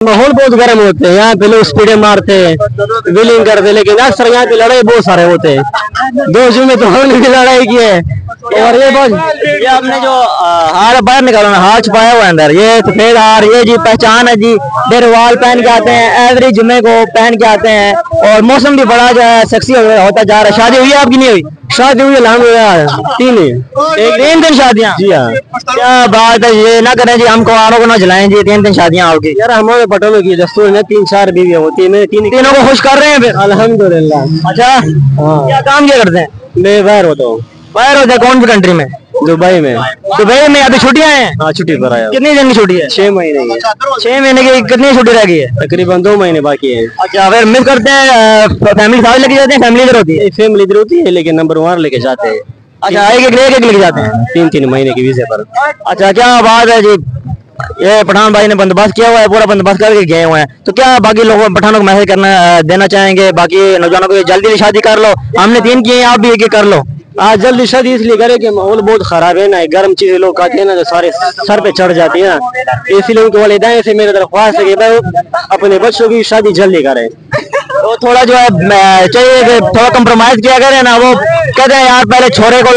माहौल बहुत गर्म होते हैं यहाँ पे, लोग स्पीडें मारते हैं, व्हीलिंग करते हैं, लेकिन अक्सर यहाँ पे लड़ाई बहुत सारे होते हैं। 2 जून में तो हमने भी लड़ाई की है। और ये आपने जो हार बाहर निकाला ना, हार छुपाया हुआ है अंदर, ये सफेद हार, ये जी पहचान है जी। डेरवाल पहन के आते हैं, एवरी जुम्मे को पहन के आते हैं। और मौसम भी बड़ा जो है सेक्सी होता जा रहा है। शादी हुई है आपकी? नहीं हुई? शादी हुई है 3 दिन शादियाँ। जी हाँ, क्या बात है। ये ना करें जी, हम कुंवारों को ना जलाएं जी, 3 दिन शादियाँ होगी। यार हमारे पटोलों की दस्तूर है 3-4 बीवियाँ होती है, मेरे तीनों को खुश कर रहे हैं फिर अल्हम्दुलिल्लाह। अच्छा, क्या काम क्या करते हैं? मैं बाहर होता हूँ। बाहर होता है? कौन सी कंट्री में? दुबई में। दुबई में अभी छुट्टियां हैं? हाँ, छुट्टी पर आया। कितनी दिन की छुट्टी है? 6 महीने की। 6 महीने की कितनी छुट्टी रह गई है? तकरीबन 2 महीने बाकी है। अच्छा, फिर मिस करते हैं? फैमिली साथ लेके जाते हैं? फैमिली इधर होती है? फैमिली इधर होती है, लेकिन नंबर 1 लेके जाते हैं। अच्छा, एक लेके जाते हैं 3-3 महीने की वीजे पर। अच्छा, क्या बात है जी। ये पठान भाई ने बंदोबस्त किया हुआ है, पूरा बंदोबस्त करके गए हुए हैं। तो क्या बाकी लोगों पठानों को मैसेज करना देना चाहेंगे बाकी नौजवानों को? जल्दी शादी कर लो, हमने 3 किए हैं, आप भी एक कर लो। आज जल्दी शादी इसलिए करें कि माहौल बहुत खराब है ना, गर्म चीजें लोग खाते हैं ना, तो सारे सर पे चढ़ जाती है ना। इसलिए उनके वालिदैन से मेरी दरख्वास्त है कि अपने बच्चों की शादी जल्दी करें। तो थोड़ा जो है चाहिए कि थोड़ा कंप्रोमाइज किया करें ना। वो कहते हैं यार पहले छोरे को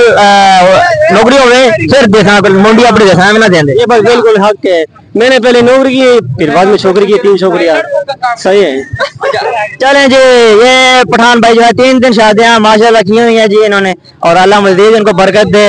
नौकरी हो गई फिर देखा, मुंडी अपनी देखा में ना देंगे। ये बात बिल्कुल हक है। मैंने पहले नौकरी की, फिर बाद में छोकरी की, 3 छोकरियां। सही है। चलें जी, ये पठान भाई जो है 3 दिन शादियां माशाल्लाह की हुई है जी इन्होंने, और अल्लाह मज़ीद इनको बरकत दे।